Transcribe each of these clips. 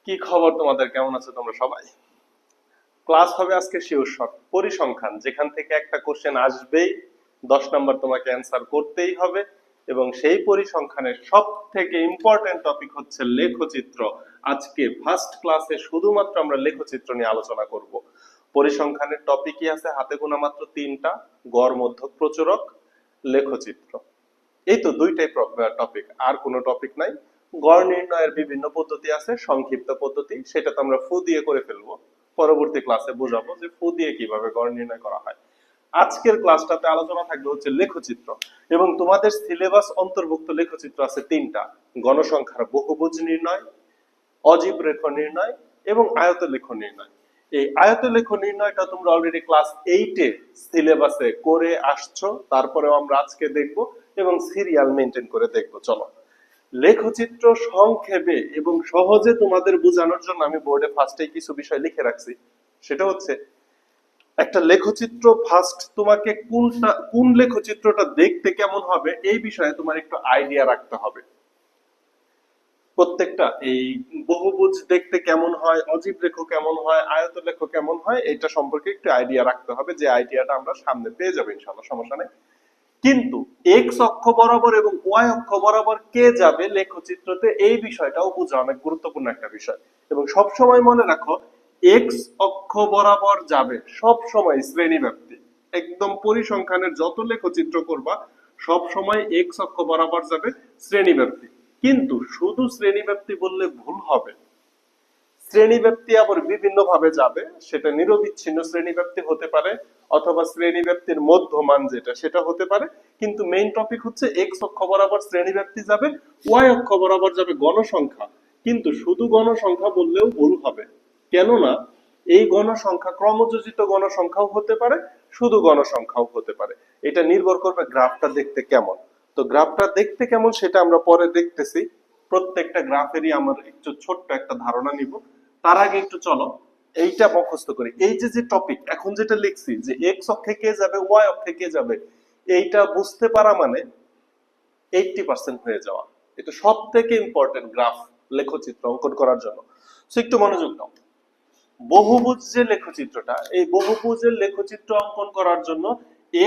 কি খবর তোমাদের? কেমন আছো তোমরা সবাই? ক্লাস হবে আজকে শিওর শর্ট পরিসংখ্যান, যেখান থেকে একটা কোশ্চেন আসবেই, 10 নাম্বার তোমাকে অ্যান্সার করতেই হবে। এবং সেই পরিসংখ্যানের সব থেকে ইম্পর্টেন্ট টপিক হচ্ছে লেখচিত্র। আজকে ফার্স্ট ক্লাসে শুধুমাত্র আমরা লেখচিত্র নিয়ে আলোচনা করব। পরিসংখ্যানের টপিকই আছে হাতে গোনা মাত্র 3টা: গড়, মধ্যক, প্রচুরক, লেখচিত্র। এই তো দুইটাই টপিক, আর কোনো টপিক নাই। গড় নির্ণয়ের বিভিন্ন পদ্ধতি আছে, সংক্ষিপ্ত পদ্ধতি, সেটা তো আমরা ফু দিয়ে করে ফেলবো। পরবর্তী ক্লাসে বোঝাবো যে ফু দিয়ে কিভাবে গড় নির্ণয় করা হয়। আজকের ক্লাসটাতে আলোচনা থাকবে হচ্ছে লেখচিত্র। এবং তোমাদের সিলেবাস অন্তর্ভুক্ত লেখচিত্র আছে 3টা: গণসংখ্যার বহুভুজ নির্ণয়, অজীব রেখ নির্ণয় এবং আয়তলেখ নির্ণয়। এই আয়তলেখ নির্ণয়টা তোমরা অলরেডি ক্লাস 8-এ সিলেবাসে করে আসছো, তারপরেও আমরা আজকে দেখব এবং সিরিয়াল মেনটেন করে দেখব। চলো, লেখচিত্র সংক্ষেপে এবং সহজে তোমাদের বোঝানোর জন্য আমি বোর্ডে ফার্স্টেই কিছু বিষয় লিখে রাখছি। সেটা হচ্ছে, একটা লেখচিত্র ফার্স্ট তোমাকে কোন লেখচিত্রটা দেখতে কেমন হবে এই বিষয়ে তোমার একটু আইডিয়া রাখতে হবে। প্রত্যেকটা এই বহুভুজ দেখতে কেমন হয়, অজীব রেখ কেমন হয়, আয়তলেখ কেমন হয়, এটা সম্পর্কে একটু আইডিয়া রাখতে হবে। যে আইডিয়াটা আমরা সামনে পেয়ে যাবো ইনশাআল্লাহ, সমস্যা নেই। কিন্তু এক্স অক্ষ বরাবর এবং ওয়াই অক্ষ বরাবর কে যাবে লেখচিত্রতে, এই বিষয়টাও বোঝা অনেক গুরুত্বপূর্ণ একটা বিষয়। এবং সব সময় মনে রাখো, এক্স অক্ষ বরাবর যাবে সব সময় শ্রেণীব্যাপ্তি। একদম পরিসংখ্যানের যত লেখচিত্র করবা সব সময় এক্স অক্ষ বরাবর যাবে শ্রেণীব্যাপ্তি। কিন্তু শুধু শ্রেণীব্যাপ্তি বললে ভুল হবে। শ্রেণীব্যাপ্তি আবার বিভিন্ন ভাবে যাবে। সেটা নিরবিচ্ছিন্ন শ্রেণীব্যাপ্তি হতে পারে, অথবা শ্রেণীব্যাপ্তির মধ্যমান যেটা সেটা হতে পারে। কিন্তু মেইন টপিক হচ্ছে এক্স অক্ষ বরাবর শ্রেণীব্যাপ্তি যাবে, ওয়াই অক্ষ বরাবর যাবে গণসংখ্যা। কিন্তু শুধু গণসংখ্যা বললেও ভুল হবে, কেননা এই গণসংখ্যা ক্রমযোজিত গণসংখ্যাও হতে পারে, শুধু গণসংখ্যাও হতে পারে। এটা নির্ভর করবে গ্রাফটা দেখতে কেমন। তো গ্রাফটা দেখতে কেমন সেটা আমরা পরে দেখতেছি। প্রত্যেকটা গ্রাফেরই আমরা একটু ছোট্ট একটা ধারণা নিব। তার আগে একটু চলো এইটা মুখস্থ করি। এই যে যে টপিক এখন যেটা লিখছি, যে এক্স অক্ষে কে যাবে, ওয়াই অক্ষে কে যাবে, এইটা বুঝতে পারা মানে 80% হয়ে যাওয়া। এটা সব থেকে ইম্পর্টেন্ট গ্রাফ লেখচিত্র অঙ্কন করার জন্য। সো একটু মনোযোগ দাও। বহুভুজ যে লেখচিত্রটা, এই বহুভুজের লেখচিত্র অঙ্কন করার জন্য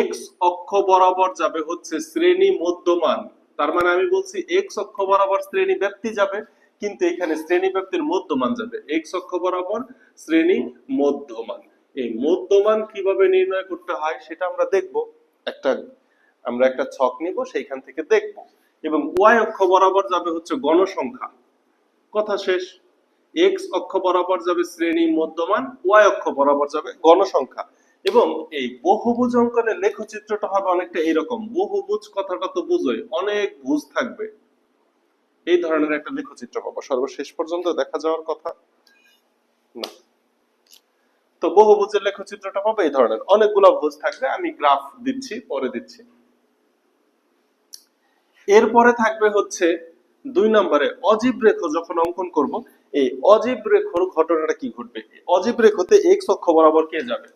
এক্স অক্ষ বরাবর যাবে হচ্ছে শ্রেণী মধ্যমান। তার মানে আমি বলছি এক্স অক্ষ বরাবর শ্রেণী ব্যাপ্তি যাবে, কিন্তু এখানে শ্রেণী ব্যাপ্তির মধ্যমান যাবে। এক্স অক্ষ বরাবর শ্রেণী মধ্যমান। এই মধ্যমান কিভাবে নির্ণয় করতে হয় সেটা আমরা দেখব। আমরা একটা ছক নিব, সেইখান থেকে দেখব। এবং ওয়াই অক্ষ বরাবর যাবে হচ্ছে গণসংখ্যা। কথা শেষ। এক্স অক্ষ বরাবর যাবে শ্রেণী মধ্যমান, ওয়াই অক্ষ বরাবর যাবে গণসংখ্যা। এবং এই বহুভুজ অঙ্কনের লেখচিত্রটা হবে অনেকটা এইরকম। বহুভুজ কথাটা তো বুঝোই, অনেক ভুজ থাকবে, এই ধরনের একটা লেখচিত্র পাবো। সর্বশেষ পর্যন্ত দেখা যাওয়ার কথা না। তো বহুভুজের লেখচিত্রটা পাবো এই ধরনের, অনেকগুলো ভুজ থাকবে। আমি গ্রাফ দিচ্ছি, পরে দিচ্ছি। এরপরে থাকবে হচ্ছে 2 নম্বরে অজীব রেখ যখন অঙ্কন করব, এই অজীব রেখার ঘটনাটা কি ঘটবে। অজীব রেখাতে এক্স অক্ষ বরাবর কে যাবে,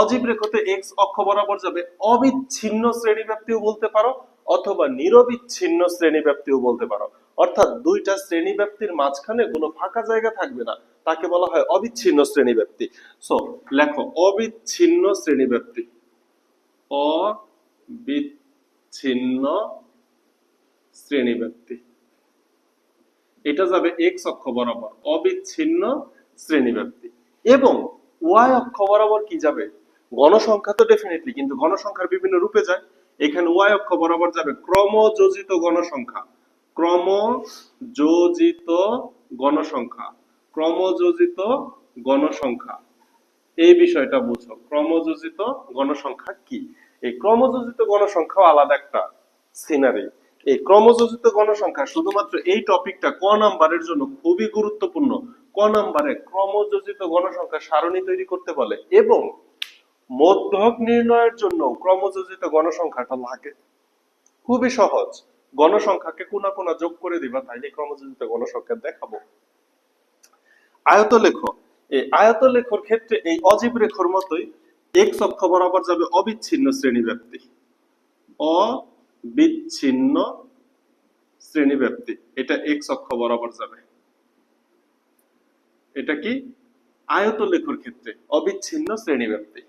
অজীব রেখাতে এক্স অক্ষ বরাবর যাবে অবিচ্ছিন্ন শ্রেণীব্যাপ্তিও বলতে পারো, অথবা নিরবিচ্ছিন্ন শ্রেণীব্যাপ্তিও বলতে পারো। অর্থাৎ দুইটা শ্রেণীব্যাপ্তির মাঝখানে কোনো ফাঁকা জায়গা থাকবে না, তাকে বলা হয় অবিচ্ছিন্ন শ্রেণীব্যাপ্তি। সো লেখো অবিচ্ছিন্ন শ্রেণীব্যাপ্তি। অবিচ্ছিন্ন শ্রেণীব্যাপ্তি, এটা যাবে এক্স অক্ষ বরাবর অবিচ্ছিন্ন শ্রেণীব্যাপ্তি। এবং ওয়াই অক্ষ বরাবর কি যাবে, গণসংখ্যা তো ডেফিনেটলি, কিন্তু গণসংখ্যার বিভিন্ন রূপে যায়। এখানে ওয়াই অক্ষ বরাবর যাবে ক্রমযোজিত গণসংখ্যা। ক্রমযোজিত গণসংখ্যা, ক্রমযোজিত গণসংখ্যা, এই বিষয়টা বুঝো। ক্রমযোজিত গণসংখ্যা কি, এই ক্রমযোজিত গণসংখ্যা আলাদা একটা সিনারি। এই ক্রমযোজিত গণসংখ্যা শুধুমাত্র এই টপিকটা ক নাম্বারের জন্য খুবই গুরুত্বপূর্ণ। ক নাম্বারে ক্রমযোজিত গণসংখ্যা সারণী তৈরি করতে বলে, এবং মধ্যক নির্ণয়ের জন্য ক্রমযোজিত গণসংখ্যাটা লাগে। খুবই সহজ, গণসংখ্যাকে কোনা কোনা যোগ করে দিবা, তাইলে ক্রমযোজিত গণসংখ্যা দেখাবো। আয়তলেখ, এই আয়তলেখর ক্ষেত্রে এই অজীব রেখার মতোই এক্স অক্ষ বরাবর যাবে অবিচ্ছিন্ন শ্রেণীব্যাপ্তি। অবিচ্ছিন্ন শ্রেণীব্যাপ্তি, এটা এক্স অক্ষ বরাবর যাবে। এটা কি আয়তলেখর ক্ষেত্রে অবিচ্ছিন্ন শ্রেণীব্যাপ্তি।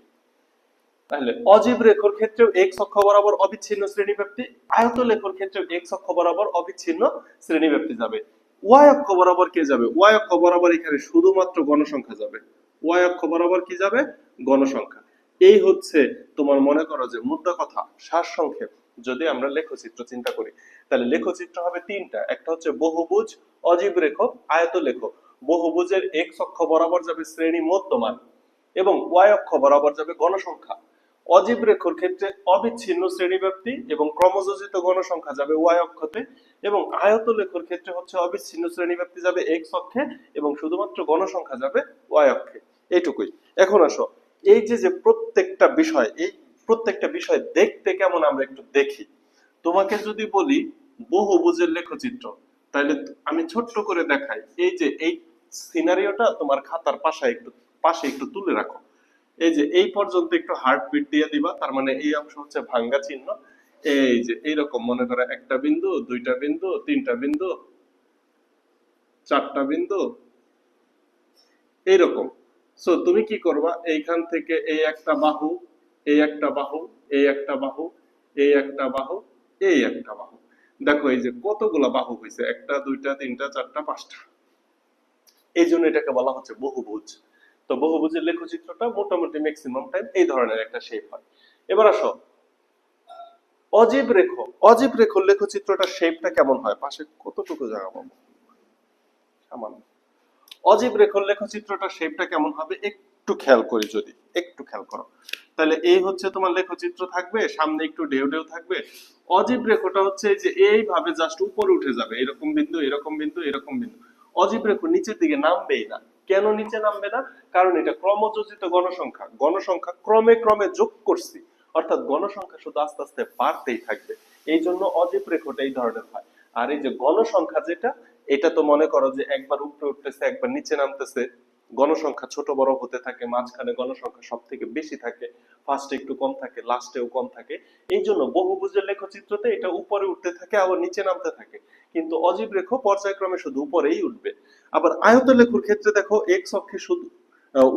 তাহলে অজীব রেখার ক্ষেত্রেও এক্স অক্ষ বরাবর অবিচ্ছিন্ন শ্রেণীব্যাপ্তি, আয়তলেখর ক্ষেত্রেও এক্স অক্ষ বরাবর অবিচ্ছিন্ন শ্রেণীব্যাপ্তি যাবে। ওয়াই অক্ষ বরাবর কে যাবে? ওয়াই অক্ষ বরাবর এখানে শুধুমাত্র গণসংখ্যা যাবে। ওয়াই অক্ষ বরাবর কি যাবে? গণসংখ্যা। এই হচ্ছে তোমার মনে করো যে মুদ্রা কথা সারসংক্ষেপ। যদি আমরা লেখচিত্র চিন্তা করি তাহলে লেখচিত্র হবে তিনটা, একটা হচ্ছে বহুভুজ, অজীব রেখক, আয়তলেখ। বহুভুজের এক্স অক্ষ বরাবর যাবে শ্রেণী মধ্যমান এবং ওয়াই অক্ষ বরাবর যাবে গণসংখ্যা। অজীব রেখার ক্ষেত্রে অবিচ্ছিন্ন শ্রেণীব্যাপ্তি এবং ক্রমযোজিত গণসংখ্যা যাবে ওয়াই অক্ষতে, এবং আয়তলেখর ক্ষেত্রে হচ্ছে অবিচ্ছিন্ন শ্রেণীব্যাপ্তি যাবে এক্স অক্ষে এবং শুধুমাত্র গণসংখ্যা যাবে ওয়াই অক্ষে। এইটুকুই। এখন আসো এই যে প্রত্যেকটা বিষয়, এই প্রত্যেকটা বিষয় দেখতে কেমন আমরা একটু দেখি। তোমাকে যদি বলি বহুভুজের লেখচিত্র, তাহলে আমি ছোট্ট করে দেখাই। এই যে এই সিনারিওটা তোমার খাতার পাশে একটু তুলে রাখো। এই যে এই পর্যন্ত একটু হার্টবিট দিয়ে দিবা, তার মানে এই অংশ হচ্ছে ভাঙ্গা চিহ্ন। এই যে এইরকম মনে করো একটা বিন্দু, দুইটা বিন্দু, তিনটা বিন্দু, চারটা বিন্দু, এইরকম। সো তুমি কি করবা, এইখান থেকে এই একটা বাহু, এই একটা বাহু, এই একটা বাহু, এই একটা বাহু, এই একটা বাহু। দেখো এই যে কতগুলা বাহু হয়েছে, একটা, দুইটা, তিনটা, চারটা, পাঁচটা। এই জন্য এটাকে বলা হচ্ছে বহুভুজ। তো বহুভুজের লেখচিত্রটা মোটামুটি ম্যাক্সিমাম টাইম এই ধরনের একটা শেপ হয়। এবার আসো অজীব রেখ। অজীব রেখার লেখচিত্রটা শেপটা কেমন হয়? পাশে কতটুকু জায়গা পাবো? সামান্য। অজীব রেখার লেখচিত্রটা শেপটা কেমন হবে একটু খেয়াল করি, যদি একটু খেয়াল করো তাহলে এই হচ্ছে তোমার লেখচিত্র থাকবে, সামনে একটু ঢেউ ঢেউ থাকবে। অজীব রেখাটা হচ্ছে যে এইভাবে জাস্ট উপরে উঠে যাবে, এরকম বিন্দু, এরকম বিন্দু, এরকম বিন্দু। অজীব রেখা নিচের দিকে নামবেই না। কেন নিচে নামবে না? কারণ এটা ক্রমযোজিত গণসংখ্যা, গণসংখ্যা ক্রমে ক্রমে যোগ করছি, অর্থাৎ গণসংখ্যা শুধু আস্তে আস্তে বাড়তেই থাকবে। এই জন্য অজীব রেখাটা এই ধরনের হয়। আর এই যে গণসংখ্যা যেটা, এটা তো মনে করো যে একবার উপরে উঠতেছে একবার নিচে নামতেছে, গণসংখ্যা ছোট বড় হতে থাকে, মাঝখানে গণসংখ্যা সব থেকে বেশি থাকে, ফার্স্টে একটু কম থাকে, লাস্টেও কম থাকে। এই জন্য বহুভুজের লেখচিত্রতে এটা উপরে উঠতে থাকে আবার নিচে নামতে থাকে, কিন্তু অজীব রেখ পর্যায়ক্রমে শুধু উপরেই উঠবে। আবার আয়ত লেখর ক্ষেত্রে দেখো এক্স অক্ষে শুধু,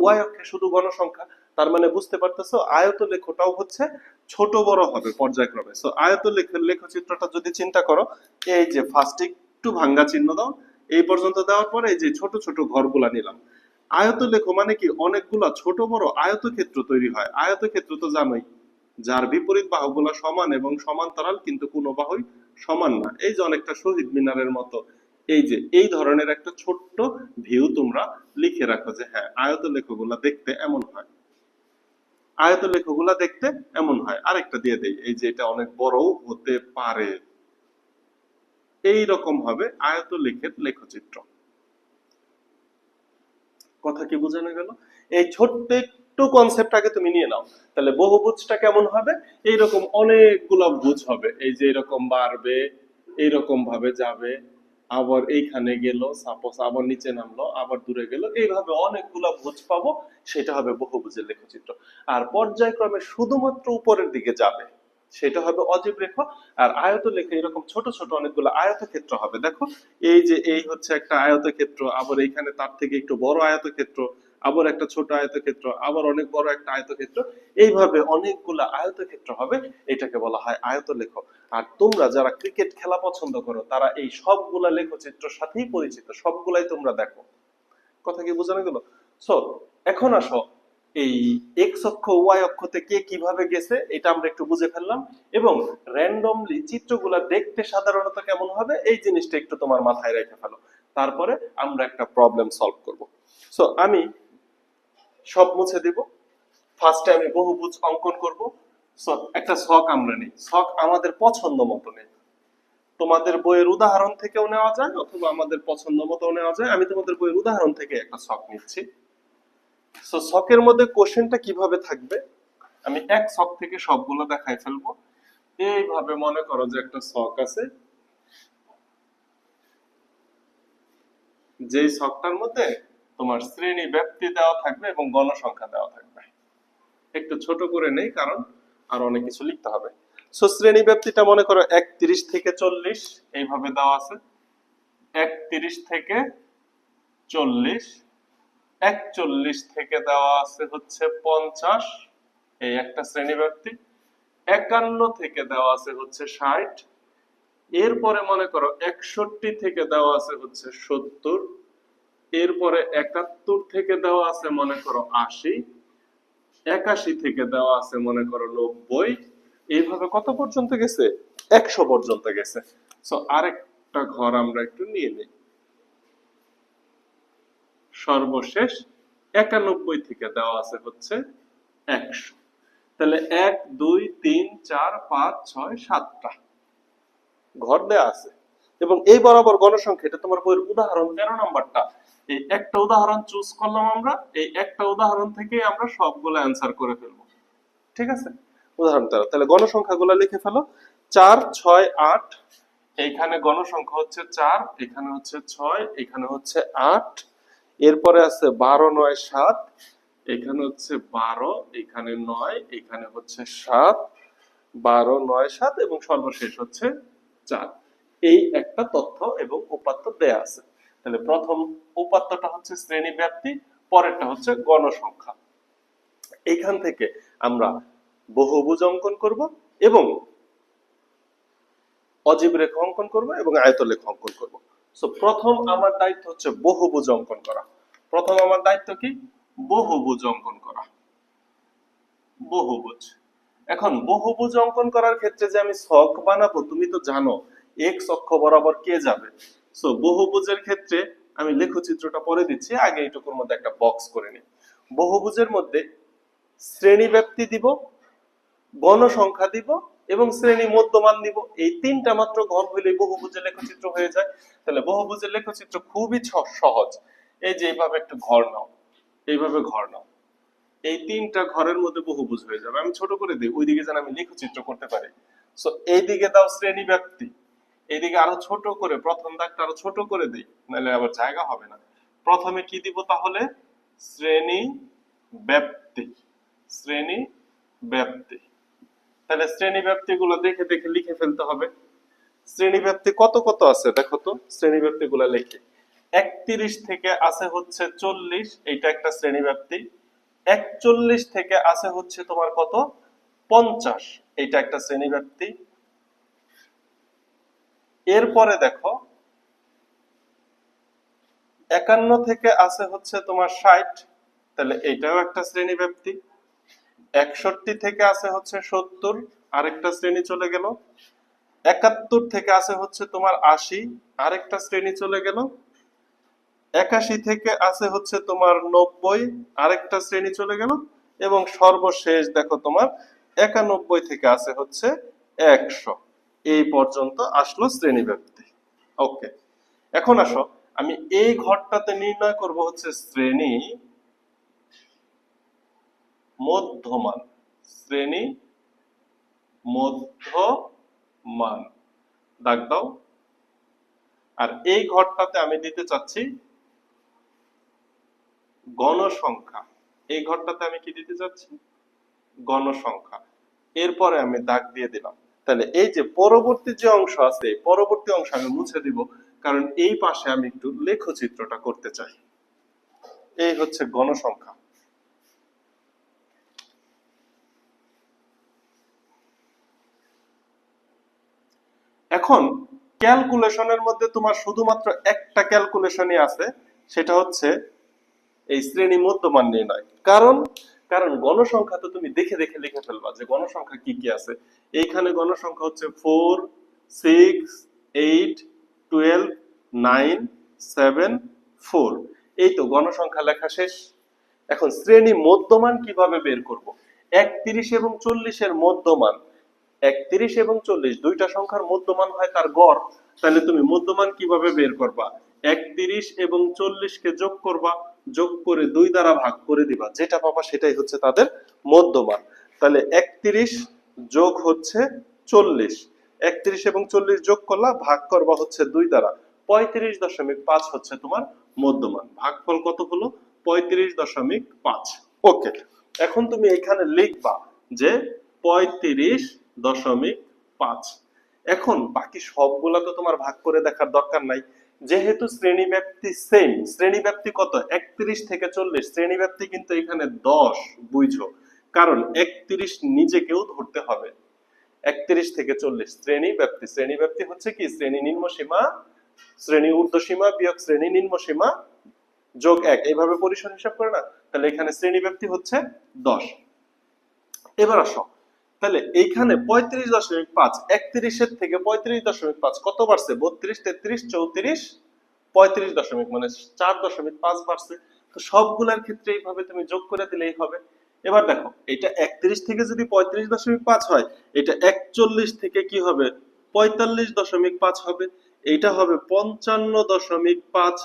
ওয়াই অক্ষে শুধু গণসংখ্যা। তার মানে বুঝতে পারতেছো আয়ত লেখটাও হচ্ছে ছোট বড় হবে পর্যায়ক্রমে। সো আয়ত লেখের লেখচিত্রটা যদি চিন্তা করো, এই যে ফার্স্টে একটু ভাঙ্গা চিহ্ন দাও, এই পর্যন্ত দেওয়ার পরে এই যে ছোট ছোট ঘরগুলা নিলাম। আয়তলেখ মানে কি অনেকগুলা ছোট বড় আয়তক্ষেত্র তৈরি হয়। আয়তক্ষেত্র তো জানোই, যার বিপরীত বাহুগুলা সমান এবং সমান্তরাল কিন্তু কোনো বাহুই সমান না। এই যে অনেকটা শহীদ মিনারের মতো। এই যে এই ধরনের একটা ছোট্ট ভিউ তোমরা লিখে রাখো যে হ্যাঁ আয়তলেখগুলা দেখতে এমন হয়, আয়তলেখগুলা দেখতে এমন হয়। আরেকটা দিয়ে দেই, এই যে এটা অনেক বড়ও হতে পারে। এই রকম হবে আয়তলেখের লেখচিত্র। কথা কি বোঝানো গেল? এই ছোট্ট একটু কনসেপ্ট আগে তুমি নিয়ে নাও। তাহলে বহুভুজটা কেমন হবে? এইরকম অনেকগুলা ভুজ হবে, এই যে এরকম বাড়বে, এইরকম ভাবে যাবে, আবার এইখানে গেল, সাপোজ আবার নিচে নামলো, আবার দূরে গেল, এইভাবে অনেকগুলা ভুজ পাবো। সেটা হবে বহুভুজের লেখচিত্র। আর পর্যায়ক্রমে শুধুমাত্র উপরের দিকে যাবে, সেটা হবে অজীব রেখা। আর আয়ত লেখা এরকম ছোট ছোট অনেকগুলো আয়তক্ষেত্র হবে। দেখো এই যে এই হচ্ছে একটা আয়তক্ষেত্র, আবার এইখানে তার থেকে একটু বড় আয়তক্ষেত্র, আবার একটা ছোট আয়তক্ষেত্র, আবার অনেক বড় একটা আয়তক্ষেত্র, এইভাবে অনেকগুলা আয়তক্ষেত্র হবে। এটাকে বলা হয় আয়তলেখ। আর তোমরা যারা ক্রিকেট খেলা পছন্দ করো তারা এই সবগুলা লেখচিত্রের সাথেই পরিচিত, সবগুলাই তোমরা দেখো। কথা কি বোঝানো গেল? সো এখন আসো এই এক্স অক্ষ ওয়াই অক্ষতে কে কিভাবে গেছে এটা আমরা একটু বুঝে ফেললাম, এবং র্যান্ডমলি চিত্রগুলা দেখতে সাধারণত কেমন হবে এই জিনিসটা একটু তোমার মাথায় রেখে ফেলো। তারপরে আমরা একটা প্রবলেম সলভ করব। সো আমি সব মুছে দিব। ফার্স্টে আমি বহুভুজ অঙ্কন করব। সো একটা ছক আমরা নেই, ছক আমাদের পছন্দ মতো নেই। তোমাদের বইয়ের উদাহরণ থেকেও নেওয়া যায় অথবা আমাদের পছন্দ মতো নেওয়া যায়। আমি তোমাদের বইয়ের উদাহরণ থেকে একটা ছক নিচ্ছি। সো ছকের মধ্যে কোশ্চেনটা কিভাবে থাকবে, আমি এক ছক থেকে সবগুলো দেখাই ফেলবো। এইভাবে মনে করো যে একটা ছক আছে, যেই ছকটার মধ্যে তোমার শ্রেণী ব্যাপ্তি দেওয়া থাকবে এবং গণসংখ্যা দেওয়া থাকবে। একটু ছোট করে নেই কারণ আর অনেক কিছু লিখতে হবে। সো শ্রেণী ব্যাপ্তিটা মনে করো 31 থেকে 40 এইভাবে দেওয়া আছে। 31 থেকে 40 41 থেকে দেওয়া আছে হচ্ছে 50, এই একটা শ্রেণী ব্যক্তি। 51 থেকে দেওয়া আছে হচ্ছে 60, এরপরে মনে করো 61 থেকে দেওয়া আছে হচ্ছে 70, এরপরে 71 থেকে দেওয়া আছে মনে করো 80, 81 থেকে দেওয়া আছে মনে করো 90, এইভাবে কত পর্যন্ত গেছে? 100 পর্যন্ত গেছে। সো আরেকটা ঘর আমরা একটু নিয়ে নিই। সর্বশেষ 91 থেকে দেওয়া আছে হচ্ছে 100। তাহলে 1 2 3 4 5 6 7টা ঘর দেয়া আছে, এবং এই বরাবর গণসংখ্যা, এটা তোমার বইয়ের উদাহরণ 13 নাম্বারটা। এই একটা উদাহরণ চুজ করলাম আমরা, এই একটা উদাহরণ থেকে আমরা সবগুলো অ্যান্সার করে ফেলবো। ঠিক আছে, উদাহরণ 13। তাহলে গণসংখ্যাগুলো লিখে ফেলো। 4 6 8, এইখানে গণসংখ্যা হচ্ছে 4, এখানে হচ্ছে 6, এখানে হচ্ছে 8, এরপরে আছে 12 9 7, এখানে হচ্ছে 12, এখানে 9, এখানে হচ্ছে 7, 12 9 7 এবং সর্বশেষ হচ্ছে 4। এই একটা তথ্য এবং উপাত্ত দেয়া আছে। তাহলে প্রথম উপাত্তটা হচ্ছে শ্রেণী ব্যাপ্তি, পরেরটা হচ্ছে গণসংখ্যা। এইখান থেকে আমরা বহুভুজ অঙ্কন করব এবং অজীব রেখা অঙ্কন করব এবং আয়তলেখ অঙ্কন করব। সো প্রথম আমার দায়িত্ব হচ্ছে বহুভুজ অঙ্কন করা। প্রথম আমার দায়িত্ব কি? বহুভুজ অঙ্কন করা। বহুভুজ। এখন বহুভুজ অঙ্কন করার ক্ষেত্রে যে আমি ছক বানাবো, তুমি তো জানো এক্স অক্ষ বরাবর কে যাবে। সো বহুভুজের ক্ষেত্রে আমি লেখচিত্রটা পরে দিচ্ছি, আগে এইটুকুর মধ্যে একটা বক্স করে নিই। বহুভুজের মধ্যে শ্রেণী ব্যাপ্তি দিব, গণসংখ্যা দিব এবং শ্রেণী মধ্যমান দিব। এই তিনটা মাত্র ঘর হইলে বহুভুজের লেখচিত্র হয়ে যায়। তাহলে বহুভুজের লেখচিত্র খুবই সহজ। এই যে এইভাবে একটা ঘর নাও, এইভাবে ঘর নাও, এই তিনটা ঘরের মধ্যে বহুভুজ হয়ে যাবে। আমি ছোট করে দিই, ওইদিকে যেন আমি লেখচিত্র করতে পারি। সো এইদিকে দাও শ্রেণী ব্যাপ্তি, এইদিকে আরো ছোট করে প্রথম দাগটা আরো ছোট করে দিই, নাহলে আবার জায়গা হবে না। প্রথমে কি দিব তাহলে? শ্রেণী ব্যাপ্তি। শ্রেণী ব্যাপ্তি। তাহলে শ্রেণী ব্যাপ্তি গুলো দেখে দেখে লিখে ফেলতে হবে। শ্রেণী ব্যাপ্তি কত কত আছে দেখো তো, শ্রেণী ব্যাপ্তি গুলা লিখে। 31 থেকে আছে হচ্ছে 40, এইটা একটা শ্রেণী ব্যাপ্তি। 41 থেকে আছে হচ্ছে তোমার কত? 50, এইটা একটা শ্রেণী ব্যাপ্তি। এরপরে দেখো 51 থেকে আছে হচ্ছে তোমার 60, তাহলে এইটাও একটা শ্রেণী ব্যাপ্তি। 61 থেকে আছে হচ্ছে 70, আরেকটা শ্রেণী চলে গেল। 71 থেকে আছে হচ্ছে তোমার 80, আরেকটা শ্রেণী চলে গেল। 81 থেকে আছে হচ্ছে তোমার 90, আরেকটা শ্রেণী চলে গেল। এবং সর্বশেষ দেখো তোমার 91 থেকে আছে হচ্ছে 100। এই পর্যন্ত আসলো শ্রেণী ব্যাপ্তি। ওকে, এখন আসো আমি এই ঘরটাতে নির্ণয় করব হচ্ছে শ্রেণী মধ্যমান। শ্রেণী মধ্যমান, দাগ দাও। আর এই ঘরটাতে আমি দিতে চাচ্ছি গণসংখ্যা। এই ঘরটাতে আমি কি দিতে চাচ্ছি? গণসংখ্যা। এরপরে আমি দাগ দিয়ে দিলাম। তাহলে এই যে পরবর্তী যে অংশ আছে, পরবর্তী অংশ আমি মুছে দিব, কারণ এই পাশে আমি একটু লেখচিত্রটা করতে চাই। এই হচ্ছে গণসংখ্যা। এখন ক্যালকুলেশনের মধ্যে তোমার শুধুমাত্র একটা ক্যালকুলেশনই আছে, সেটা হচ্ছে এই শ্রেণী মধ্যমান নির্ণয়। কারণ কারণ গণসংখ্যা তো তুমি দেখে দেখে লিখে ফেলবা যে গণসংখ্যা কি কি আছে। এইখানে গণসংখ্যা হচ্ছে 4 6 8 12 9 7 4, এই তো গণসংখ্যা লেখা শেষ। এখন শ্রেণী মধ্যমান কিভাবে বের করব? 31 এবং 40 এর মধ্যমান, 31 এবং 40 দুইটা সংখ্যার মধ্যমান হয় তার গড়। তাহলে তুমি মধ্যমান কিভাবে বের করবা? 31 এবং 40 কে যোগ করবা, যোগ করে 2 দ্বারা ভাগ করে দিবা, যেটা পাবা সেটাই হচ্ছে তাদের মধ্যমান। তাহলে 31 যোগ হচ্ছে 40, 31 এবং 40 যোগ করলা, ভাগ করবা হচ্ছে 2 দ্বারা, 35.5 হচ্ছে তোমার মধ্যমান। ভাগফল কত হলো? 35.5। ওকে, এখন তুমি এখানে লিখবা যে 35.5। এখন বাকি সবগুলা তো তোমার ভাগ করে দেখার দরকার নাই, যেহেতু শ্রেণী ব্যাপ্তি সেম, শ্রেণী ব্যাপ্তি কত 31 থেকে 40, শ্রেণী ব্যাপ্তি কিন্তু এখানে 10 বুঝো, কারণ 31 নিজেকেও ধরতে হবে। 31 থেকে 40 শ্রেণী ব্যাপ্তি, শ্রেণী ব্যাপ্তি হচ্ছে কি শ্রেণী নিম্ন সীমা, শ্রেণী ঊর্ধ্ব সীমা বিয়োগ শ্রেণী নিম্ন সীমা যোগ 1, এইভাবে পরিসর হিসাব করে না, তাহলে এখানে শ্রেণী ব্যাপ্তি হচ্ছে 10। এবার আসো, তাহলে এইখানে 35.5, 31 এর থেকে 35.5 কত বাড়ছে? 32, 33, 34, 35 মানে 4.5 বাড়ছে। তো সবগুলার ক্ষেত্রে এইভাবে তুমি যোগ করে দিলেই হবে। এবার দেখো, এটা 31 থেকে যদি 35.5 হয়, এটা 41 থেকে কি হবে? 45.5 হবে। এইটা হবে 55.5,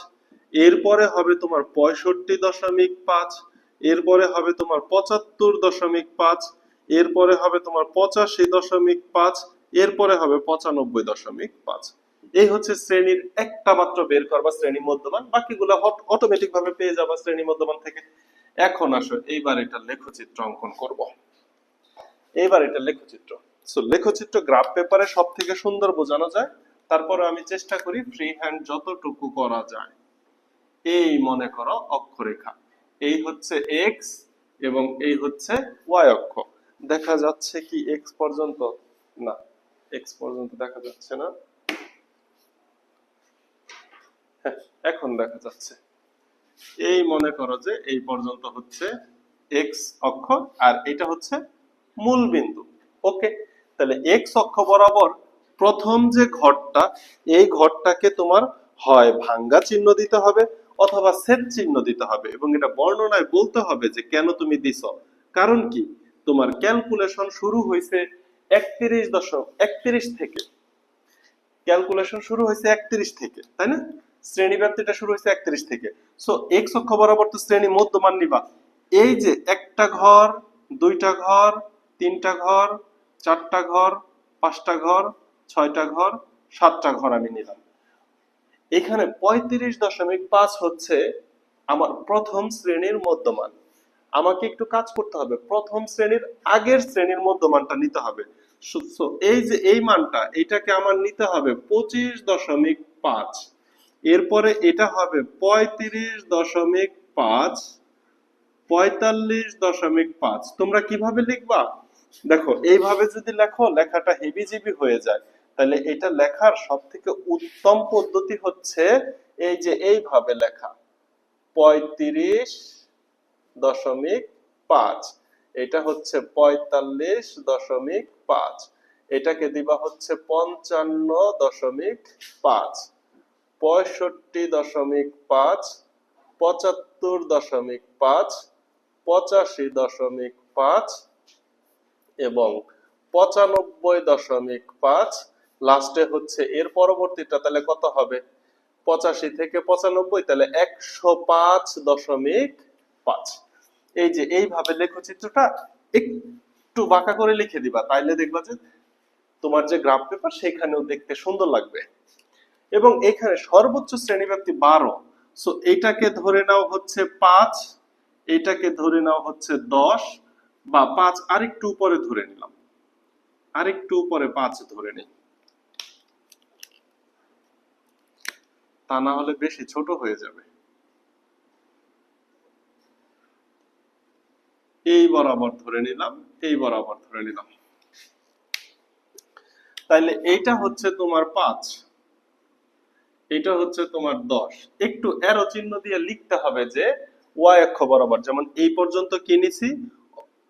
এরপরে হবে তোমার 65.5, এরপরে হবে তোমার 75.5, এরপরে হবে তোমার 85.5, এরপরে হবে 95.5। এই হচ্ছে শ্রেণীর একটা মাত্র বের করবা শ্রেণী মধ্যমান, বাকিগুলো অটোমেটিক ভাবে পেয়ে যাবা শ্রেণী মধ্যমান থেকে। এখন আসো এইবার এটা লেখচিত্র অঙ্কন করব। এইবার এটা লেখচিত্র। সো লেখচিত্র গ্রাফ পেপারে সব থেকে সুন্দর বোঝানো যায়, তারপরে আমি চেষ্টা করি ফ্রি হ্যান্ড যতটুকু করা যায়। এই মনে করো অক্ষরেখা, এই হচ্ছে এক্স এবং এই হচ্ছে ওয়াই অক্ষ। দেখা যাচ্ছে কি এক্স পর্যন্ত? না, এক্স পর্যন্ত দেখা যাচ্ছে না। হ্যাঁ, এখন দেখা যাচ্ছে। এই মনে করো যে এই পর্যন্ত হচ্ছে এক্স অক্ষ, আর এটা হচ্ছে মূল বিন্দু। ওকে, তাহলে এক্স অক্ষ বরাবর প্রথম যে ঘরটা, এই ঘরটাকে তোমার হয় ভাঙ্গা চিহ্ন দিতে হবে অথবা ছেদ চিহ্ন দিতে হবে, এবং এটা বর্ণনায় বলতে হবে যে কেন তুমি দিছো। কারণ কি, তোমার ক্যালকুলেশন শুরু হয়েছে 31 থেকে, ক্যালকুলেশন শুরু হয়েছে 31 থেকে, তাই না? শ্রেণী ব্যাপ্তিটা শুরু হয়েছে 31 থেকে। সো এক্স অক্ষ বরাবর তো শ্রেণী মধ্যমান নিবা। এই যে একটা ঘর, দুইটা ঘর, তিনটা ঘর, চারটা ঘর, পাঁচটা ঘর, ছয়টা ঘর, সাতটা ঘর আমি নিলাম। এখানে 35.5 হচ্ছে আমার প্রথম শ্রেণীর মধ্যমান। আমাকে একটু কাজ করতে হবে, প্রথম শ্রেণীর আগের শ্রেণীর মধ্যমানটা নিতে হবে। এই যে এই মানটা, এটাকে আমার নিতে হবে 25.5, এরপরে এটা হবে 35.5, 45.5। তোমরা কিভাবে লিখবা? দেখো, এইভাবে যদি লেখো লেখাটা হেবিজিবি হয়ে যায়, তাহলে এটা লেখার সব থেকে উত্তম পদ্ধতি হচ্ছে এই যে এইভাবে লেখা 35.5, এটা হচ্ছে 45.5, এটাকে দিবা হচ্ছে 55.5, 65.5, 75.5, 85.5 এবং 95.5। লাস্টে হচ্ছে এর পরবর্তীটা, তাহলে কত হবে? 85 থেকে 95, তাহলে 105.5। এই যে এইভাবে লেখচিত্রটা একটু বাঁকা করে লিখে দিবা, তাইলে দেখবা যে তোমার যে গ্রাফ পেপার সেখানেও দেখতে সুন্দর লাগবে। এবং এখানে সর্বোচ্চ শ্রেণীব্যাপ্তি 12, সো এটাকে ধরে নাও হচ্ছে 5, এটাকে ধরে নাও হচ্ছে 10, বা 5 আরেকটু উপরে ধরে নিলাম, আরেকটু উপরে 5 ধরে নিই, তা না হলে বেশি ছোট হয়ে যাবে। এই বরাবর ধরে নিলাম, এই বরাবর ধরে নিলাম, তাইলে এইটা হচ্ছে তোমার 5, এটা হচ্ছে তোমার 10। একটু অ্যারো চিহ্ন দিয়ে লিখতে হবে যে ওয়াই অক্ষ বরাবর, যেমন এই পর্যন্ত কি নিছি,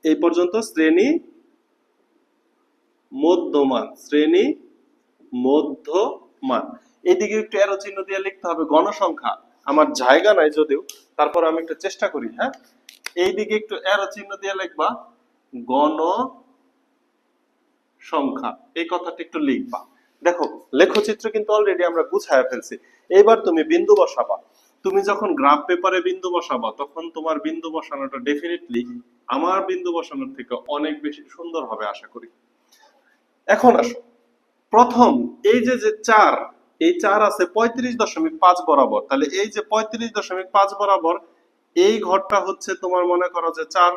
এই পর্যন্ত শ্রেণী মধ্যমান, শ্রেণী মধ্যমান। এইদিকে একটু অ্যারো চিহ্ন দিয়ে লিখতে হবে গণসংখ্যা। আমার জায়গা নাই যদিও, তারপর আমি একটু চেষ্টা করি। হ্যাঁ, এইদিকে একটু অ্যারো চিহ্ন দিয়ে লিখবা গণ সংখ্যা, এই কথাটা একটু লিখবা। দেখো, লেখচিত্র কিন্তু অলরেডি আমরা গুছায় ফেলছি। এইবার তুমি বিন্দু বসাবা। তুমি যখন গ্রাফ পেপারে বিন্দু বসাবা, তখন তোমার বিন্দু বসানোটা ডেফিনেটলি আমার বিন্দু বসানোর থেকে অনেক বেশি সুন্দর হবে আশা করি। এখন আসো, প্রথম এই যে যে 4, এই 4 আছে 35.5 বরাবর, তাহলে এই যে 35.5 বরাবর এই ঘরটা হচ্ছে তোমার মনে করো যে 4।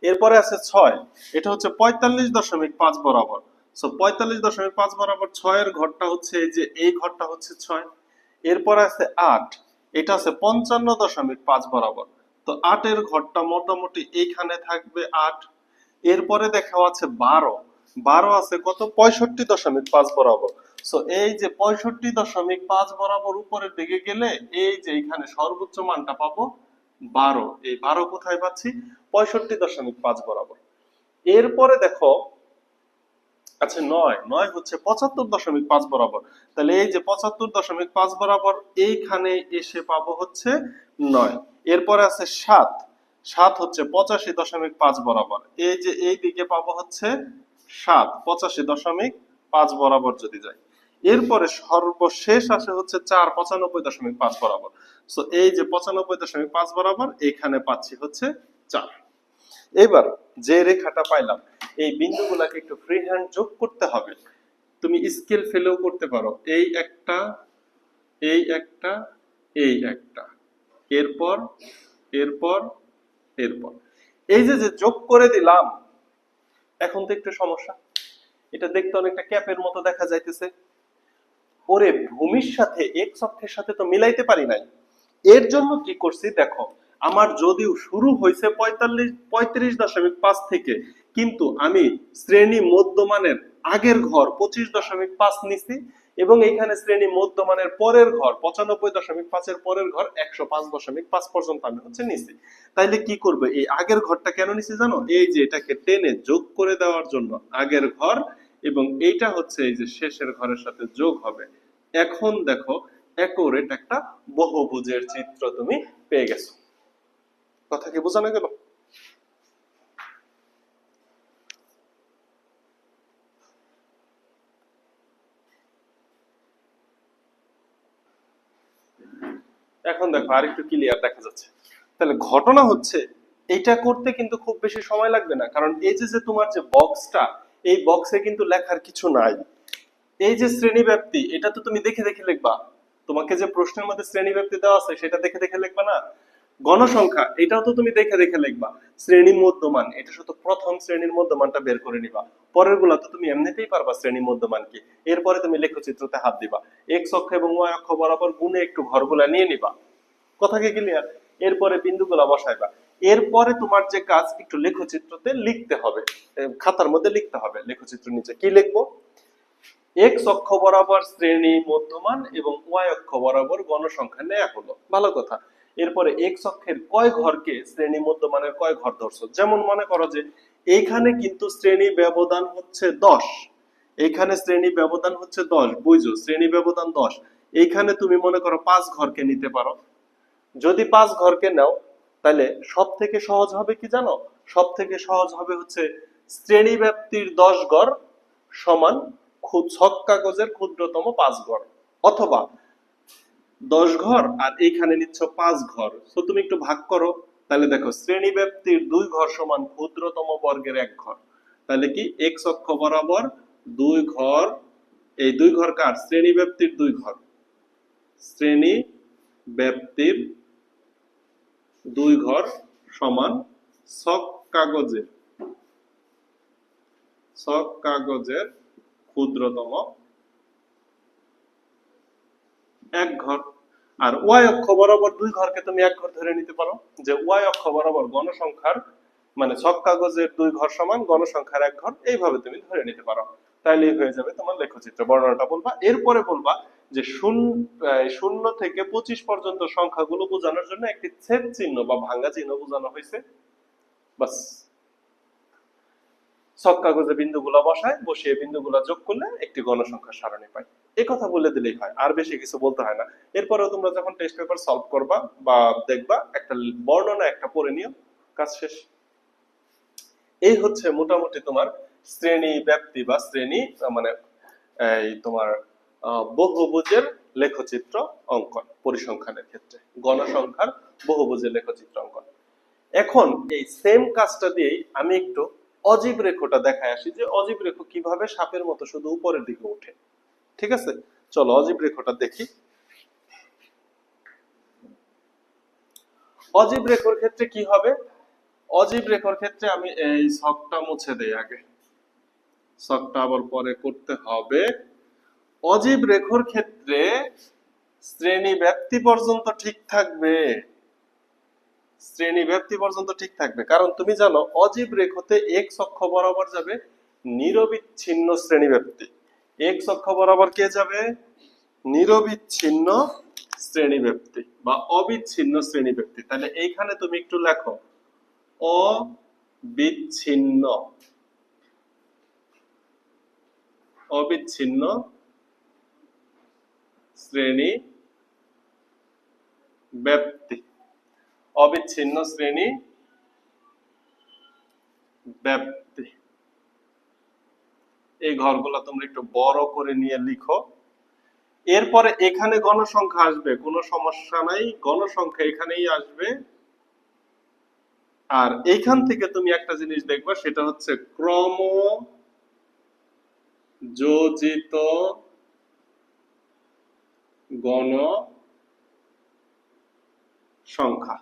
এরপরে আছে 6, এটা হচ্ছে 45.5 বরাবর, সো 45.5 বরাবর 6 এর ঘরটা হচ্ছে এই যে এই ঘরটা হচ্ছে 6, এরপর আছে 8, এটা আছে 55.5 বরাবর। তো 8 এর ঘরটা মোটামুটি এইখানে থাকবে 8। এরপরে দেখা আছে 12, 12 আছে কত 65.5 বরাবর। সো এই যে 65.5 বরাবর উপরের দিকে গেলে এই যে এখানে সর্বোচ্চ মানটা পাবো 12, এই 12 কোথায় পাচ্ছি 65.5 বরাবর। এরপরে দেখো আচ্ছা 9, 9 হচ্ছে 75.5 বরাবর। তাহলে এই যে 75.5 বরাবর এইখানে এসে পাবো হচ্ছে 9। এরপরে আছে 7, 7 হচ্ছে 85.5 বরাবর। এই যে এই দিকে পাবো হচ্ছে 7, 85.5 বরাবর যদি যাই। এরপরে সর্বশেষ আসে হচ্ছে 4, 95.5 বরাবর। সো এই যে 95.5 বরাবর এখানে পাচ্ছি হচ্ছে 4। এবার যে রেখাটা পাইলাম এই বিন্দুগুলোকে একটু ফ্রি হ্যান্ড যোগ করতে হবে। তুমি স্কেল ফেলেও করতে পারো, এই একটা, এই একটা, এই একটা, এরপর এরপর এরপর এই যে যে যোগ করে দিলাম। এখন তো একটু সমস্যা, এটা দেখতে অনেকটা ক্যাপের মতো দেখা যাইতেছে। ওরে ভূমির সাথে এক্স অক্ষের সাথে তো মিলাইতে পারি নাই। এর জন্য কি করছি দেখো, আমার যদিও শুরু হয়েছে 35.5 থেকে, কিন্তু আমি শ্রেণী মধ্যমানের আগের ঘর 25.5 নিছি এবং এখানে শ্রেণী মধ্যমানের পরের ঘর 95.5 এর পরের ঘর 105.5 পর্যন্ত আমি হচ্ছে নিছি। তাইলে কি করবে, এই আগের ঘরটা কেন নিছি জানো, এই যে এটাকে টেনে যোগ করে দেওয়ার জন্য আগের ঘর, এবং এইটা হচ্ছে এই যে শেষের ঘরের সাথে যোগ হবে। এখন দেখো অ্যাকুরেট একটা বহুভুজের চিত্র তুমি পেয়ে গেছো। কথা কি বোঝানো গেল? এখন দেখো আরেকটু ক্লিয়ার দেখা যাচ্ছে। তাহলে ঘটনা হচ্ছে এইটা করতে কিন্তু খুব বেশি সময় লাগবে না, কারণ এই যে যে তোমার যে বক্সটা, এই বক্সে কিন্তু লেখার কিছু নাই। এই যে শ্রেণী ব্যাপ্তি, এটা তো তুমি দেখে দেখে লিখবা। তোমাকে যে প্রশ্নের মধ্যে শ্রেণী ব্যাপ্তি দেওয়া আছে সেটা দেখে দেখে লিখবা না। গণসংখ্যা, এটাও তো তুমি দেখে দেখে লিখবা। শ্রেণী মধ্যমান, এটা শুধু প্রথম শ্রেণীর মধ্যমানটা বের করে নিবা। পরের গুলা তো তুমি এমনিতেই পারবা শ্রেণী মধ্যমান কি। এরপরে তুমি লেখচিত্রতে হাত দিবা, এক্স অক্ষ এবং ওয়াই অক্ষ বরাবর গুণে একটু ঘরগুলা নিয়ে নিবা। কথা কি ক্লিয়ার? এরপরে বিন্দুগুলা বসাইবা। এরপরে তোমার যে কাজ, একটু লেখচিত্রতে লিখতে হবে, খাতার মধ্যে লিখতে হবে। লেখচিত্র নিচে কি লিখবো, এক্স অক্ষ বরাবর শ্রেণী মধ্যমান এবং ওয়াই অক্ষ বরাবর গণসংখ্যা নেওয়া হলো, ভালো কথা। এরপরে এক্স অক্ষের কয় ঘরকে শ্রেণী মধ্যমানের কয় ঘর ধরছো, যেমন মনে করো যে এইখানে কিন্তু শ্রেণী ব্যবধান হচ্ছে 10, এইখানে শ্রেণী ব্যবধান হচ্ছে 10, বুঝছো শ্রেণী ব্যবধান 10। এইখানে তুমি মনে করো 5 ঘরকে নিতে পারো। যদি 5 ঘরকে নাও তাহলে সব থেকে সহজ হবে কি জানো, সব থেকে সহজ হবে হচ্ছে শ্রেণী ব্যাপ্তির 10 ঘর সমান ছক কাগজের ক্ষুদ্রতম 5 ঘর, অথবা 10 ঘর আর এইখানে নিচ্ছ 5 ঘর। তো তুমি একটু ভাগ করো, তাহলে দেখো শ্রেণী ব্যাপ্তির 2 ঘর সমান ক্ষুদ্রতম বর্গের 1 ঘর। তাহলে কি এক্স অক্ষ বরাবর 2 ঘর, এই 2 ঘর কার, শ্রেণী ব্যাপ্তির 2 ঘর, শ্রেণী ব্যাপ্তির 2 ঘর সমান ছক কাগজের, ছক কাগজের ক্ষুদ্রতম 1 ঘর। আর ওয়াই অক্ষ বরাবর 2 ঘরকে তুমি 1 ঘর ধরে নিতে পারো, যে ওয়াই অক্ষ বরাবর গণসংখ্যার মানে ছক কাগজের 2 ঘর সমান গণসংখ্যার 1 ঘর, এইভাবে তুমি ধরে নিতে পারো। তাইলেই হয়ে যাবে তোমার লেখচিত্র। বর্ণনাটা বলবা, এরপরে বলবা যে 0 থেকে 25 পর্যন্ত সংখ্যাগুলো বোঝানোর জন্য একটি ছেদ চিহ্ন বা ভাঙা চিহ্ন বোঝানো হয়েছে, বাস। ছক কাগজে বিন্দুগুলো বসায়, বসিয়ে বিন্দুগুলো যোগ করলে একটি গণসংখ্যা সারণী পাই। এই কথা বলে দিলেই হয়, আর বেশি কিছু বলতে হয় না। এরপরেও তোমরা যখন টেস্ট পেপার সলভ করবা বা দেখবা, একটা বর্ণনা একটা পড়ে নিও, কাজ শেষ। এই হচ্ছে মোটামুটি তোমার শ্রেণী ব্যাপ্তি বা শ্রেণী মানে এই তোমার বহুভুজের লেখচিত্র অঙ্কন পরিসংখ্যানের ক্ষেত্রে, গণসংখ্যার বহুভুজের লেখচিত্র অঙ্কন। এখন এই সেম কাজটা দিয়েই আমি একটু অজীব রেখাটা দেখায় আসি, যে অজীব রেখা কিভাবে সাপের মতো শুধু উপরের দিকে ওঠে। ঠিক আছে, চলো অজীব রেখাটা দেখি। অজীব রেখার ক্ষেত্রে কি হবে, অজীব রেখার ক্ষেত্রে আমি এই ছকটা মুছে দেই আগে, ছকটা আবার পরে করতে হবে। অজীব রেখার ক্ষেত্রে শ্রেণী ব্যাপ্তি পর্যন্ত ঠিক থাকবে, শ্রেণী ব্যাপ্তি পর্যন্ত ঠিক থাকবে, কারণ তুমি জানো অজীব রেখাতে এক্স অক্ষ বরাবর যাবে নিরবিচ্ছিন্ন শ্রেণী ব্যাপ্তি। এক্স অক্ষ বরাবর কে যাবে? নিরবিচ্ছিন্ন শ্রেণী ব্যাপ্তি বা অবিচ্ছিন্ন শ্রেণী ব্যাপ্তি। তাহলে এইখানে তুমি একটু লেখো অবিচ্ছিন্ন, অবিচ্ছিন্ন শ্রেণী ব্যাপ্তি, অবিচ্ছিন্ন শ্রেণী ব্যাপ্তি। এই ঘরগুলো তোমরা একটু বড় করে নিয়ে লিখো। এরপরে এখানে গণসংখ্যা আসবে, কোনো সমস্যা নাই, গণসংখ্যা এখানেই আসবে। আর এইখান থেকে তুমি একটা জিনিস দেখবা, সেটা হচ্ছে ক্রমযোজিত গণসংখ্যা,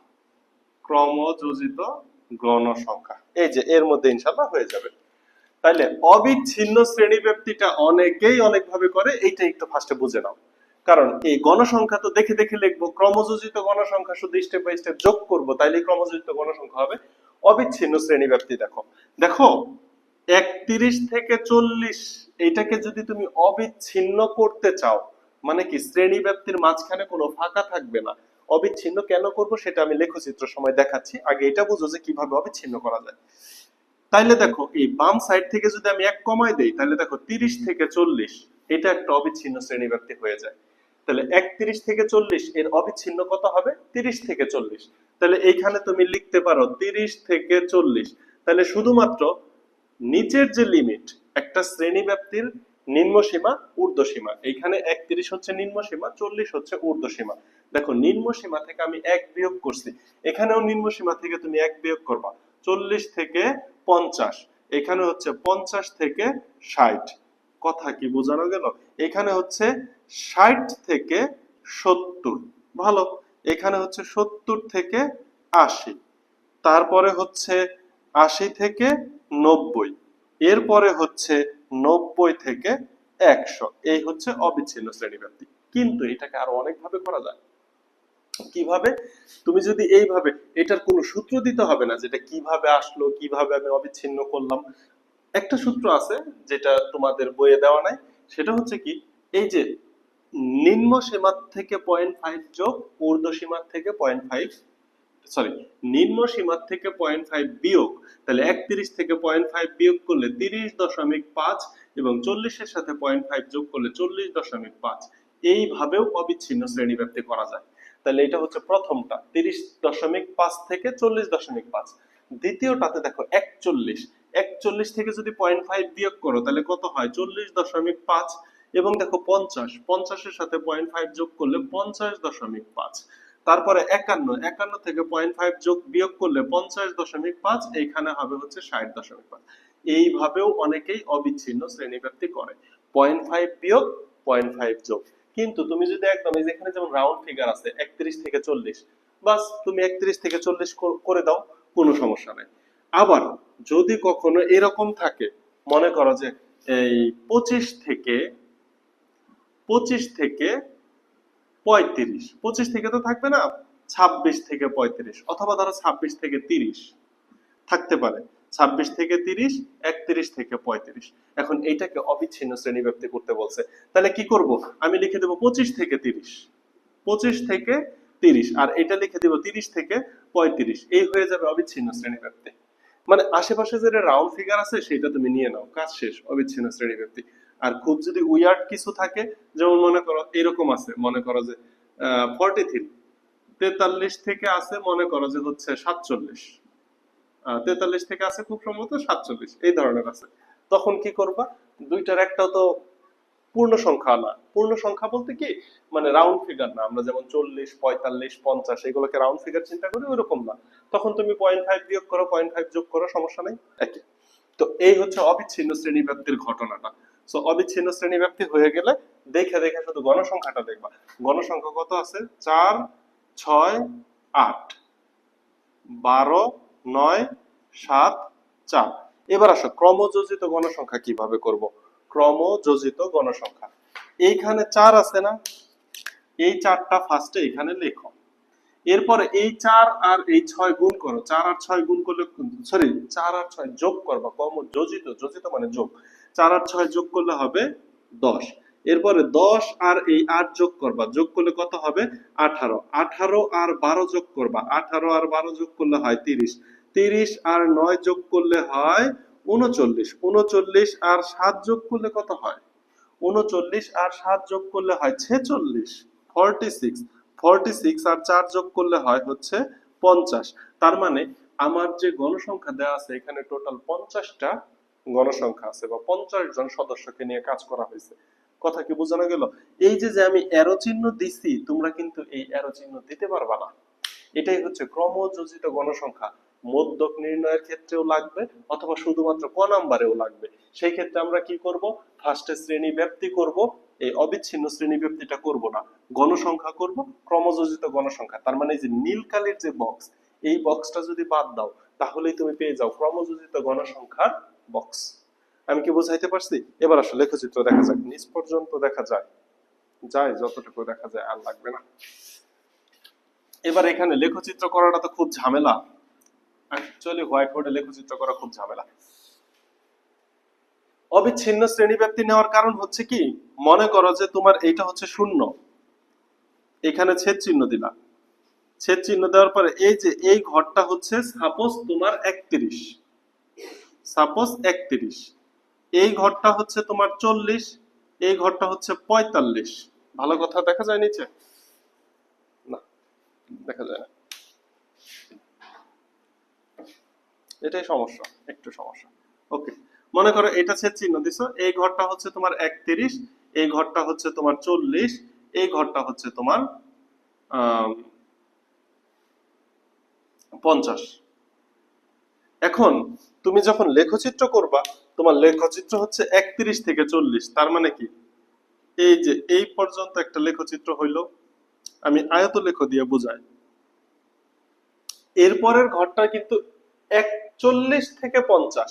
ক্রমযোজিত গণসংখ্যা। এই যে এর মধ্যে ইনশাআল্লাহ হয়ে যাবে। তাইলে অবিচ্ছিন্ন শ্রেণী ব্যাপ্তিটা অনেকেই অনেকভাবে করে, এইটা একটু ফার্স্টে বুঝে নাও। কারণ এই গণসংখ্যা তো দেখে দেখে লিখবো, ক্রমযোজিত গণসংখ্যা শুধু স্টেপ বাই স্টেপ যোগ করবো, তাইলে ক্রমযোজিত গণসংখ্যা হবে। অবিচ্ছিন্ন শ্রেণী ব্যাপ্তি দেখো, দেখো 31 থেকে 40 এইটাকে যদি তুমি অবিচ্ছিন্ন করতে চাও, মানে কি শ্রেণী ব্যাপ্তির মাঝখানে কোনো ফাঁকা থাকবে না। অবিচ্ছিন্ন কেন করব সেটা আমি লেখচিত্র সময় দেখাচ্ছি, আগে এটা বুঝো যে কিভাবে অবিচ্ছিন্ন করা যায়। তাইলে দেখো এই বাম সাইড থেকে যদি আমি এক কমাই দেই, তাহলে দেখো 30 থেকে 40 এটা একটা অবিচ্ছিন্ন শ্রেণী ব্যাপ্তি হয়ে যায়। তাহলে 31 থেকে 40 এর অবিচ্ছিন্ন কত হবে? 30 থেকে 40। তাহলে এইখানে তুমি লিখতে পারো 30 থেকে 40। তাহলে শুধুমাত্র নিচের যে লিমিট, একটা শ্রেণী ব্যাপ্তির নিম্ন সীমা ঊর্ধ্ব সীমা, এইখানে 31 হচ্ছে নিম্ন সীমা, 40 হচ্ছে ঊর্ধ্ব সীমা। দেখো নিম্ন সীমা থেকে আমি 1 বিয়োগ করছি, এখানেও নিম্ন সীমা থেকে তুমি 1 বিয়োগ করবা। 40 থেকে 50, এখানে হচ্ছে 50 থেকে 60। কথা কি বোঝানো গেল? এখানে হচ্ছে 60 থেকে 70, ভালো। এখানে হচ্ছে 70 থেকে 80, তারপরে হচ্ছে 80 থেকে 90, এরপরে হচ্ছে 90 থেকে 100। এই হচ্ছে অবিচ্ছিন্ন শ্রেণীব্যাপ্তি। কিন্তু এটাকে আরো অনেক ভাবে করা যায়। কিভাবে? তুমি যদি এইভাবে, এটার কোনো সূত্র দিতে হবে না যেটা কিভাবে আসলো, কিভাবে আমি অবিচ্ছিন্ন করলাম। একটা সূত্র আছে যেটা তোমাদের বইয়ে দেওয়া নাই, সেটা হচ্ছে কি, এই যে নিম্ন সীমা থেকে 0.5 যোগ ঊর্ধ্ব সীমা থেকে 0.5, সরি, নিম্ন সীমা থেকে 0.5 বিয়োগ, তাহলে 31 থেকে 0.5 বিয়োগ করলে 30.5 এবং 40 এর সাথে 0.5 যোগ করলে 40.5। এইভাবেও অবিচ্ছিন্ন শ্রেণীব্যাপ্তি করা যায়। তাহলে এটা হচ্ছে প্রথমটা 30.5 থেকে 40.5। দ্বিতীয়টাতে দেখো 41, 41 থেকে যদি 0.5 বিয়োগ করো তাহলে কত হয়? 40.5। এবং দেখো 50, 50 এর সাথে 0.5 যোগ করলে 50.5। তারপরে 51, 51 থেকে 0.5 যোগ বিয়োগ করলে 50.5, এইখানে হবে হচ্ছে 60.5। এইভাবেও অনেকেই অবিচ্ছিন্ন শ্রেণীব্যাপ্তি করে, 0.5 বিয়োগ 0.5 যোগ। কিন্তু তুমি যদি একদম এই যেখানে যেমন রাউন্ড ফিগার আছে 31 থেকে 40, বাস তুমি 31 থেকে 40 করে দাও, কোনো সমস্যা নাই। আবার যদি কখনো এরকম থাকে, মনে করো যে এই 25 থেকে 35, 25 থেকে তো থাকবে না, 26 থেকে 35, অথবা ধরো 26 থেকে 30 থাকতে পারে, 26 থেকে 30, 31 থেকে 35। এখন এইটাকে অবিচ্ছিন্ন শ্রেণীব্যাপ্তি করতে বলছে, তাহলে কি করব? আমি লিখে দেব 25 থেকে 30, 25 থেকে 30, আর এটা লিখে দেব 30 থেকে 35। এই হয়ে যাবে অবিচ্ছিন্ন শ্রেণীব্যাপ্তি। মানে আশেপাশে যে রাউন্ড ফিগার আছে সেটা তুমি নিয়ে নাও, কাজ শেষ, অবিচ্ছিন্ন শ্রেণীব্যাপ্তি। আর খুব যদি উইয়ার্ড কিছু থাকে, যেমন মনে করো এরকম আছে, মনে করো যে 43, 43 থেকে আছে মনে করো যে হচ্ছে 47, 43 থেকে আছে খুব সম্ভবত 47, এই ধরনের আছে, তখন কি করবা? দুইটার একটাও তো পূর্ণ সংখ্যা না। পূর্ণ সংখ্যা বলতে কি, মানে রাউন্ড ফিগার না, আমরা যেমন 40, 45, 50 এগুলোকে রাউন্ড ফিগার চিন্তা করি, ওইরকম না। তখন তুমি 0.5 বিয়োগ করো, 0.5 যোগ করো, সমস্যা নেই, একই। তো এই হচ্ছে অবিচ্ছিন্ন শ্রেণীব্যাপ্তির ঘটনাটা। সো অবিচ্ছিন্ন শ্রেণীব্যাপ্তি হয়ে গেলে দেখে দেখে শুধু গণসংখ্যাটা দেখবা। গণসংখ্যা কত আছে? 4, 6, 8, 12, 9, 7, 4। এবার আসো ক্রমযোজিত গণসংখ্যা কিভাবে করব। ক্রমযোজিত গণসংখ্যা, এইখানে 4 আছে না, এই 4টা ফার্স্টে এখানে লেখো। এরপরে এই 4 আর এই 6 গুণ করো, 4 আর 6 গুণ করলে, সরি 4 আর 6 যোগ করবা, ক্রমযোজিত, যোজিত মানে যোগ, 4 আর 6 যোগ করলে হবে 10। এরপরে 10 আর এই 8 যোগ করবা, যোগ করলে কত হবে 18। 18 আর 12 যোগ করবা, 18 আর 12 যোগ করলে হয় 30। 30 আর 9 যোগ করলে হয় 39। 39 আর 7 যোগ করলে কত হয়, 39 আর 7 যোগ করলে হয় 46, 46। 46 আর 4 যোগ করলে হয় হচ্ছে 50। তার মানে আমার যে গণসংখ্যা দেওয়া আছে এখানে টোটাল 50টা গণসংখ্যা আছে, বা 50 জন সদস্যকে নিয়ে কাজ করা হয়েছে। কথা কি বোঝানো গেল? এই যে যে আমি অ্যারো চিহ্ন দিছি, তোমরা কিন্তু এই অ্যারো চিহ্ন দিতে পারবা না। এটাই হচ্ছে ক্রমযোজিত গণসংখ্যা। মধ্যক নির্ণয়ের ক্ষেত্রেও লাগবে, অথবা শুধুমাত্র ক নাম্বারেও লাগবে। সেই ক্ষেত্রে আমরা কি করব, ফার্স্টে শ্রেণী ব্যাপ্তি করব, এই অবিচ্ছিন্ন শ্রেণী ব্যাপ্তিটা করব না, গণসংখ্যা করব, ক্রমযোজিত গণসংখ্যা। তার মানে এই যে নীল কালির যে বক্স, এই বক্সটা যদি বাদ দাও তাহলেই তুমি পেয়ে যাও ক্রমযোজিত গণসংখ্যার বক্স। আমি কি বুঝাইতে পারছি? এবার আসলে লেখচিত্র দেখা যাক, নিচ পর্যন্ত দেখা যায়, যতটুকু দেখা যায়, আর লাগবে না। এবার এখানে লেখচিত্র করাটা তো খুব ঝামেলা, অ্যাকচুয়ালি হোয়াইট বোর্ডে লেখচিত্র করা খুব ঝামেলা। অবিচ্ছিন্ন শ্রেণীব্যাপ্তি নেওয়ার কারণ হচ্ছে কি, মনে করো যে তোমার এইটা হচ্ছে 0, এখানে ছেদ চিহ্ন দিলা, ছেদ চিহ্ন দেওয়ার পরে এই যে এই ঘরটা হচ্ছে সাপোজ তোমার 31, সাপোজ 31, এই ঘরটা হচ্ছে তোমার 40, এই ঘরটা হচ্ছে 45। ভালো কথা দেখা যায় নিচে? না, দেখা যায় না, এটাই সমস্যা, একটু সমস্যা। ওকে, মনে করো এটা ছেদ চিহ্ন দিছো, এই ঘরটা হচ্ছে তোমার 31, এই ঘরটা হচ্ছে তোমার 40, এই ঘরটা হচ্ছে তোমার 50। এখন তুমি যখন লেখচিত্র করবা, তোমার লেখচিত্র হচ্ছে 31 থেকে 40। তার মানে কি, এই যে এই পর্যন্ত একটা লেখচিত্র হইলো, আমি আয়ত লেখ দিয়ে বুঝাই। এরপরের ঘরটা কিন্তু 41 থেকে 50,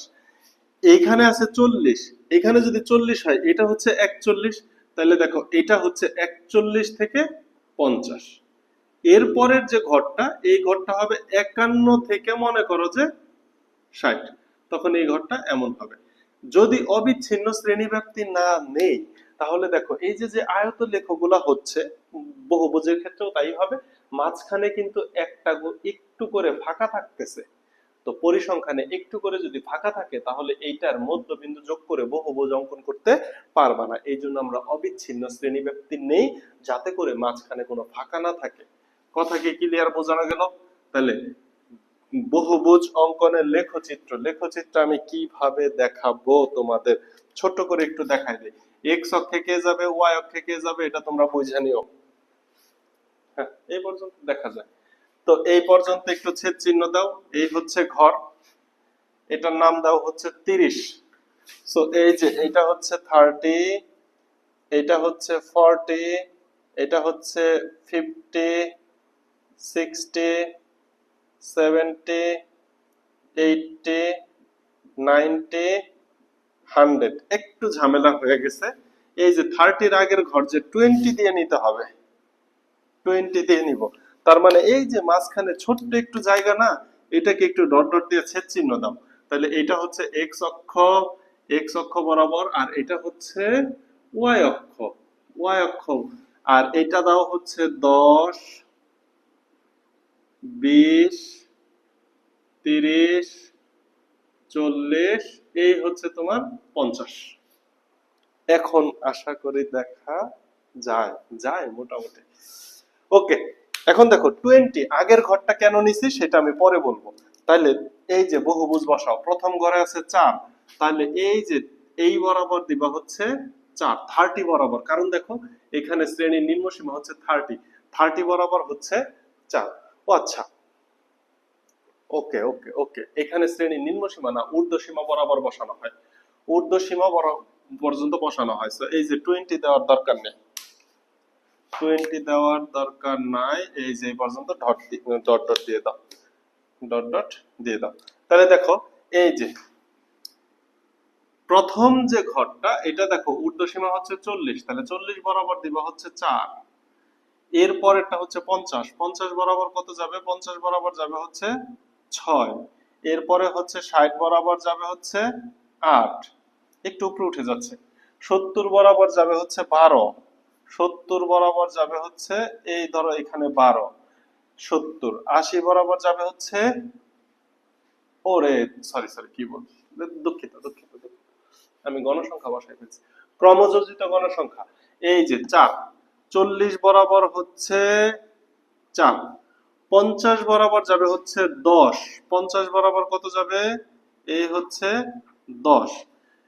এইখানে আছে 40, এখানে যদি 40 হয়, এটা হচ্ছে 41, তাহলে দেখো এটা হচ্ছে 41 থেকে 50। এরপরের যে ঘরটা, এই ঘরটা হবে 51 থেকে মনে করো যে 60, তখন এই ঘরটা এমন হবে। যদি অবিচ্ছিন্ন শ্রেণীব্যাপ্তি না নেই, তাহলে দেখো এই যে যে আয়ত লেখগুলা হচ্ছে, বহুভুজের ক্ষেত্রেও তাই হবে, মাঝখানে কিন্তু একটা একটু করে ফাঁকা থাকতেছে। তো পরিসংখ্যানে একটু করে যদি ফাঁকা থাকে, তাহলে এইটার মধ্যবিন্দু যোগ করে বহুভুজ অঙ্কন করতে পারবা না। এই জন্য আমরা অবিচ্ছিন্ন শ্রেণীব্যাপ্তি নেই, যাতে করে মাঝখানে কোনো ফাঁকা না থাকে। কথা কি ক্লিয়ার বোঝানো গেল? তাহলে বহুভুজ অঙ্কনের লেখচিত্র আমি কিভাবে দেখাবো তোমাদের, ছোট করে একটু দেখাই দিই। এক্স অক্ষে কে যাবে, ওয়াই অক্ষে কে যাবে, এটা তোমরা বুঝে নিও। হ্যাঁ, এই পর্যন্ত দেখা যায়। তো এই পর্যন্ত একটু ছেদ চিহ্ন দাও, এই হচ্ছে ঘর, এটার নাম দাও হচ্ছে 30। সো এই যে এটা হচ্ছে 30, এটা হচ্ছে 40, এটা হচ্ছে 50, 60, 70, 80, 90, 100। একটু ঝামেলা হয়ে গেছে, এই যে 30 আগের ঘর যে 20 দিয়ে নিতে হবে, 20 দিয়ে নিব। তার মানে এই যে মাঝখানে ছোট্ট একটু জায়গা না, এটাকে একটু ডট ডট দিয়ে ছেদ চিহ্ন দাও। তাহলে এটা হচ্ছে এক্স অক্ষ, এক্স অক্ষ বরাবর, আর এটা হচ্ছে ওয়াই অক্ষ, ওয়াই অক্ষ। আর এটা দাও হচ্ছে 10, 20, 30, 40, এই হচ্ছে তোমার 50। এখন আশা করি দেখা যায়, যায় মোটামুটি। ওকে, এখন দেখো 20 আগের ঘরটা কেন নিছি সেটা আমি পরে বলবো। তাহলে এই যে বহুভুজ বসাও, প্রথম ঘরে আছে 4, তাহলে এই যে এই বরাবর দিবা হচ্ছে 4, 30 বরাবর, কারণ দেখো এখানে শ্রেণীর নিম্ন সীমা হচ্ছে 30, 30 বরাবর হচ্ছে 4। ও আচ্ছা, ওকে ওকে ওকে, এখানে শ্রেণীর নিম্ন সীমা না, ঊর্ধ্ব সীমা বরাবর বসানো হয়, ঊর্ধ্ব সীমা পর্যন্ত বসানো হয়। সো এই যে 20 দেওয়ার দরকার নেই, 20 দেওয়ার দরকার নাই, এই যে পর্যন্ত ডট ডট দিয়ে দাও, ডট ডট দিয়ে দাও। তাহলে দেখো এই যে প্রথম যে ঘরটা এটা দেখো ঊর্ধ্বসীমা হচ্ছে 40, তাহলে 40 বরাবর দিবা হচ্ছে 4। এর পরেরটা হচ্ছে 50, 50 বরাবর কত যাবে? 50 বরাবর যাবে হচ্ছে 6। এরপরে হচ্ছে 60 বরাবর যাবে হচ্ছে 8, একটু উপরে উঠে যাচ্ছে। 70 বরাবর যাবে হচ্ছে 12, 70 বরাবর যাবে হচ্ছে এই ধরো এখানে 12, 70। 80 বরাবর যাবে হচ্ছে, ওরে সরি সরি কি বল, দুঃখিত দুঃখিত দুঃখিত। আমি গণসংখ্যা বসাই ফেলছি, ক্রমযোজিত গণসংখ্যা। এই যে 4, 40 বরাবর হচ্ছে 4, 50 বরাবর যাবে হচ্ছে 10, 50 বরাবর কত যাবে? এই হচ্ছে 10।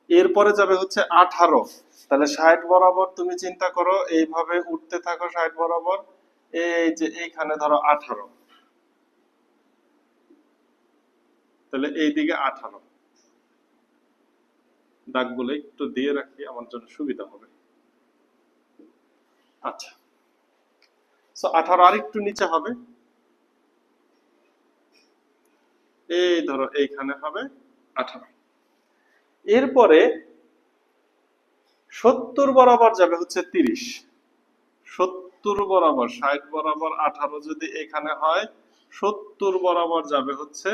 এরপরে যাবে হচ্ছে 18, তাহলে 60 বরাবর তুমি চিন্তা করো, এইভাবে উঠতে থাকো 60 বরাবর, এই যে এইখানে ধরো 18, তাহলে এইদিকে 18। দাগগুলো একটু দিয়ে রাখি আমার জন্য সুবিধা হবে। আচ্ছা, সো 18 আর একটু নিচে হবে, এই ধরো এইখানে হবে 18। এরপরে 70 বরাবর যাবে হচ্ছে 30, 70 বরাবর 60 বরাবর 18 যদি এখানে হয়, 70 বরাবর যাবে হচ্ছে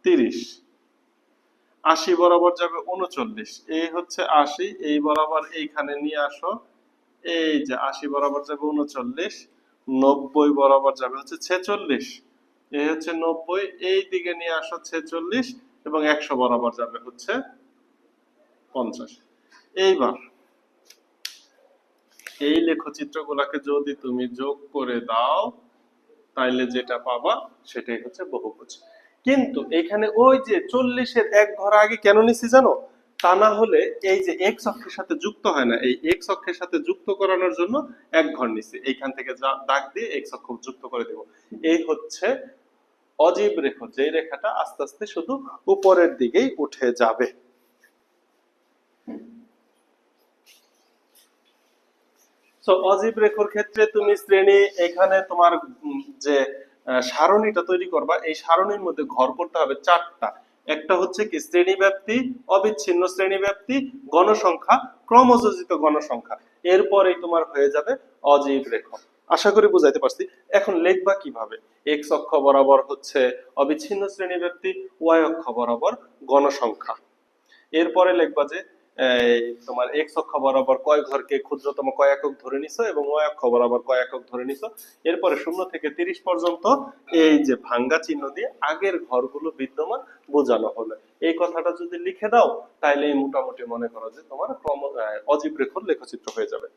30। 80 বরাবর যাবে 39, এই হচ্ছে 80, এই বরাবর এইখানে নিয়ে আসো, এই যে 80 বরাবর যাবে 39। 90 বরাবর যাবে হচ্ছে 46, এই হচ্ছে 90, এই দিকে নিয়ে আসো 46, এবং 100 বরাবর যাবে হচ্ছে 50। এইবার এই লেখচিত্রগুলোকে যদি তুমি যোগ করে দাও, তাইলে যেটা পাবা সেটাই হচ্ছে বহুভুজ। কিন্তু এখানে ওই যে 40-এর এক ঘর আগে কেন নিছি জানো? তা না হলে এই যে এক্স অক্ষের সাথে যুক্ত হয় না, এই এক্স অক্ষের সাথে যুক্ত করানোর জন্য এক ঘর নিছি, এইখান থেকে দাগ দিয়ে এক্স অক্ষ যুক্ত করে দেব। এই হচ্ছে অজীব রেখা, যে রেখাটা আস্তে আস্তে শুধু উপরের দিকেই উঠে যাবে। সো অজীব রেখার ক্ষেত্রে তুমি শ্রেণী, এখানে তোমার যে সারণীটা তৈরি করবা, এই সারণীর মধ্যে ঘর করতে হবে 4টা। একটা হচ্ছে কি শ্রেণী ব্যাপ্তি, অবিচ্ছিন্ন শ্রেণী ব্যাপ্তি, গণসংখ্যা, ক্রমযোজিত গণসংখ্যা। এরপরেই তোমার হয়ে যাবে অজীব রেখা। আশা করি বুঝাইতে পারছি। এখন লিখবা কিভাবে? এক্স অক্ষ বরাবর হচ্ছে অবিচ্ছিন্ন শ্রেণী ব্যাপ্তি, ওয়াই অক্ষ বরাবর গণসংখ্যা। এরপরে লিখবা যে তোমার এক্স অক্ষ বরাবর কয় ঘরকে ক্ষুদ্রতম কয় একক ধরে নিছো, এবং ওয়াই অক্ষ বরাবর কয় একক ধরে নিছো। এরপরে 0 থেকে 30 পর্যন্ত এই যে ভাঙ্গা চিহ্ন দিয়ে আগের ঘরগুলো বিদ্যমান বোঝানো হলো। এই কথাটা যদি লিখে দাও, তাইলে মোটামুটি মনে করো যে তোমার অজীব রেখার লেখচিত্র হয়ে যাবে।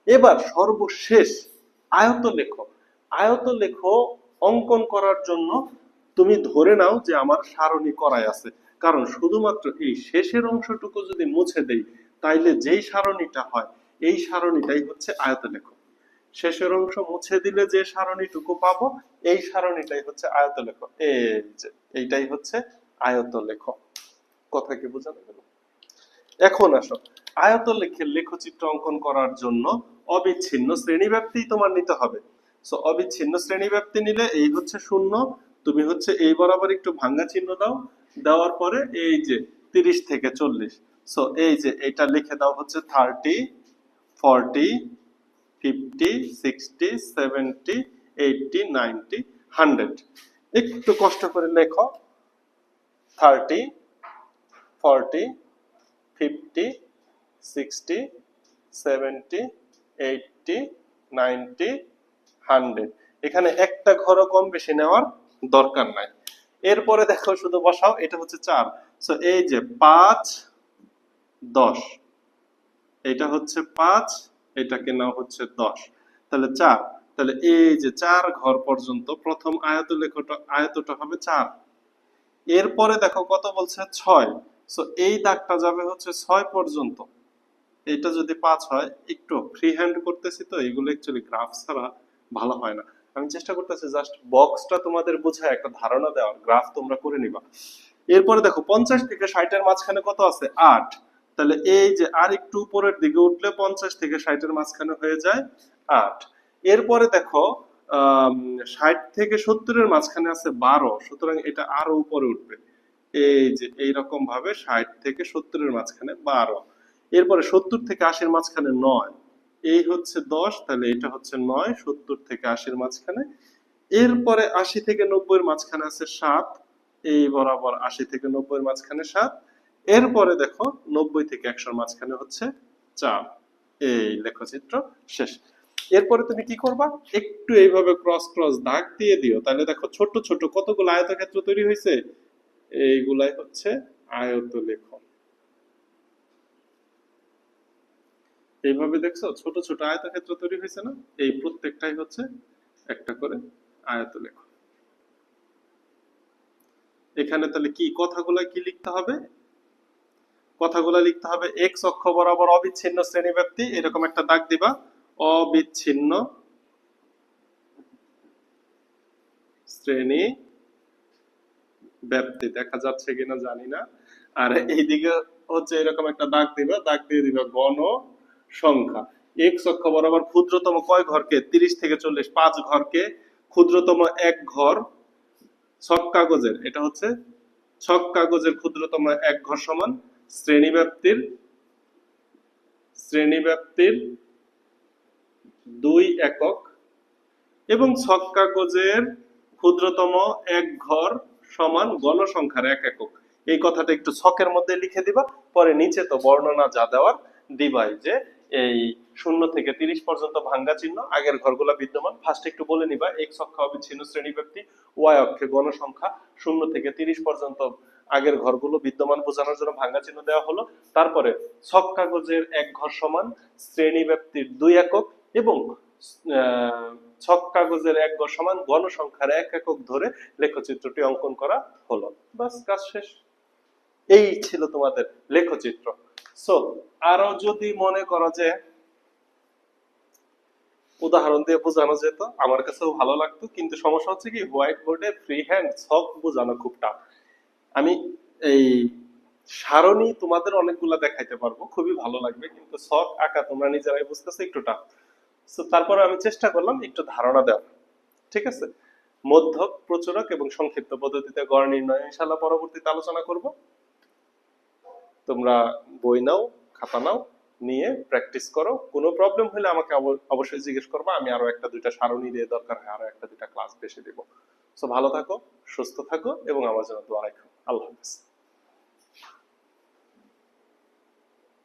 এবার সর্বশেষ আয়ত লেখো। আয়ত লেখো অঙ্কন করার জন্য তুমি ধরে নাও যে আমার সারণী করাই আছে, কারণ শুধুমাত্র এই শেষের অংশটুকু যদি মুছে দেই, তাইলে যেই সারণীটা হয় এই সারণীটাই হচ্ছে আয়তলেখ। শেষের অংশ মুছে দিলে যে সারণীটুকু পাবো, এই সারণীটাই হচ্ছে আয়তলেখ। এই যে এইটাই হচ্ছে আয়তলেখ। কথা কি বোঝানো গেল? এখন আসো, আয়তলেখের লেখচিত্র অঙ্কন করার জন্য অবিচ্ছিন্ন শ্রেণীব্যাপ্তি তোমার নিতে হবে। সো অবিচ্ছিন্ন শ্রেণীব্যাপ্তি নিলে এই হচ্ছে 0, তুমি হচ্ছে এই বরাবর একটু ভাঙ্গা চিহ্ন দাও, দেওয়ার পরে এই যে 30 থেকে 40, সো এই যে এটা লিখে দাও হচ্ছে 30, 40, 50, 60, 70, 80, 90, 100। একটু কষ্ট করে লেখো, 30, 40, 50, 60, 70, 80, 90, 100। এখানে একটা ঘরও কম বেশি নেওয়ার দরকার নাই। এরপরে দেখো শুধু বসাও, এটা হচ্ছে 4, সো এই যে 5, 10, এটা হচ্ছে 5, এটাকে নাও হচ্ছে 10, তাহলে 4। তাহলে এই যে 4 ঘর পর্যন্ত প্রথম আয়তটা হবে 4। এরপরে দেখো কত বলছে 6, সো এই দাগটা যাবে হচ্ছে 6 পর্যন্ত। এটা যদি 5 হয়, একটু ফ্রি হ্যান্ড করতেছি তো, এগুলো অ্যাকচুয়ালি গ্রাফ ছাড়া ভালো হয় না। আমি চেষ্টা করতেছি জাস্ট বক্সটা তোমাদের বোঝায় একটা ধারণা দেওয়ার, গ্রাফ তোমরা করে নিবা। এরপরে দেখো 50 থেকে 60 এর মাঝখানে কত আছে? 8, তাহলে এই যে আর একটু উপরের দিকে উঠলে 50 থেকে 60 এর মাঝখানে হয়ে যায় 8। এরপরে দেখো 60 থেকে 70 এর মাঝখানে আছে 12, সুতরাং এটা আরো উপরে উঠবে। এই যে এইরকম ভাবে 60 থেকে 70 এর মাঝখানে 12, এরপরে 70 থেকে 80 এর মাঝখানে 9, এই হচ্ছে 10, তাহলে এটা হচ্ছে 9 70 থেকে 80 এর মাঝখানে। এরপরে 80 থেকে 90 এর মাঝখানে আছে 7, এই বরাবর 80 থেকে 90 এর মাঝখানে 7, এরপরে দেখো 90 থেকে 100 এর মাঝখানে হচ্ছে 4। এই লেখচিত্র শেষ। এরপরে তুমি কি করবা, একটু এইভাবে ক্রস ক্রস দাগ দিয়ে দিও, তাহলে দেখো ছোট ছোট কতগুলো আয়তক্ষেত্র তৈরি হয়েছে, এইগুলাই হচ্ছে আয়তলেখ। এইভাবে দেখছো ছোট ছোট আয়তক্ষেত্র তৈরি হয়েছে না, এই প্রত্যেকটাই হচ্ছে একটা করে আয়তলেখ। এখানে তাহলে কি কথাগুলা কি লিখতে হবে, কথাগুলা লিখতে হবে এক্স অক্ষ বরাবর অবিচ্ছিন্ন শ্রেণীব্যাপ্তি, এরকম একটা দাগ দিবা, অবিচ্ছিন্ন শ্রেণী ব্যাপ্তি, দেখা যাচ্ছে কিনা জানি না। আর এইদিকে হচ্ছে এরকম একটা দাগ দিবা, দাগ দিয়ে দিবা গণ সংখ্যা। এক্স অক্ষ বরাবর ক্ষুদ্রতম কয় ঘরকে, 30 থেকে 40, 5 ঘরকে ক্ষুদ্রতম এক ঘর ছক কাগজের, এটা হচ্ছে ছক কাগজের ক্ষুদ্রতম এক ঘর সমান শ্রেণীব্যাপ্তির 2 একক, এবং ছক কাগজের ক্ষুদ্রতম এক ঘর সমান গণসংখ্যার 1 একক। এই কথাটা একটু ছকের মধ্যে লিখে দিবা, পরে নিচে তো বর্ণনা যা দেওয়ার দিবাই, যে এই 0 থেকে 30 পর্যন্ত ভাঙ্গা চিহ্ন, আগের ঘরগুলা বিদ্যমান। ফার্স্ট একটু বলে নিবা এক্স অক্ষে অবিচ্ছিন্ন শ্রেণীব্যাপ্তি, ওয়াই অক্ষে গণসংখ্যা, 0 থেকে 30 পর্যন্ত আগের ঘরগুলো বিদ্যমান বোঝানোর জন্য ভাঙ্গা চিহ্ন দেওয়া হলো। তারপরে ছক কাগজের এক ঘর সমান শ্রেণীব্যাপ্তির 2 একক, এবং ছক কাগজের এক ঘর সমান গণসংখ্যার 1 একক ধরে লেখচিত্রটি অঙ্কন করা হলো। বাস, কাজ শেষ। এই ছিল তোমাদের লেখচিত্র। সো আরো যদি মনে করো যে উদাহরণ দিয়ে বোঝানো যেত, আমার কাছেও ভালো লাগতো, কিন্তু সমস্যা হচ্ছে কি হোয়াইট বোর্ডে ফ্রি হ্যান্ড ছক বোঝানো খুব টাফ। আমি এই সারণী তোমাদের অনেকগুলা দেখাইতে পারবো, খুবই ভালো লাগবে, কিন্তু ছক আঁকা তোমরা নিজেরাই বুঝতেছো একটু টাফ। সো তারপরে আমি চেষ্টা করলাম একটু ধারণা দেওয়ার। ঠিক আছে, মধ্যক, প্রচুরক এবং সংক্ষিপ্ত পদ্ধতিতে গড় নির্ণয় ইনশাআল্লাহ পরবর্তীতে আলোচনা করব। তোমরা বই নাও, খাতা নাও, নিয়ে প্র্যাকটিস করো। কোনো প্রবলেম হলে আমাকে অবশ্যই জিজ্ঞেস করবা, আমি আরো একটা দুইটা সারণী দিয়ে দরকার হয় আরো একটা দুইটা ক্লাস বেশি দেবো। সো ভালো থাকো, সুস্থ থাকো, এবং আমার জন্য দোয়া রাখো। আল্লাহ হাফেজ।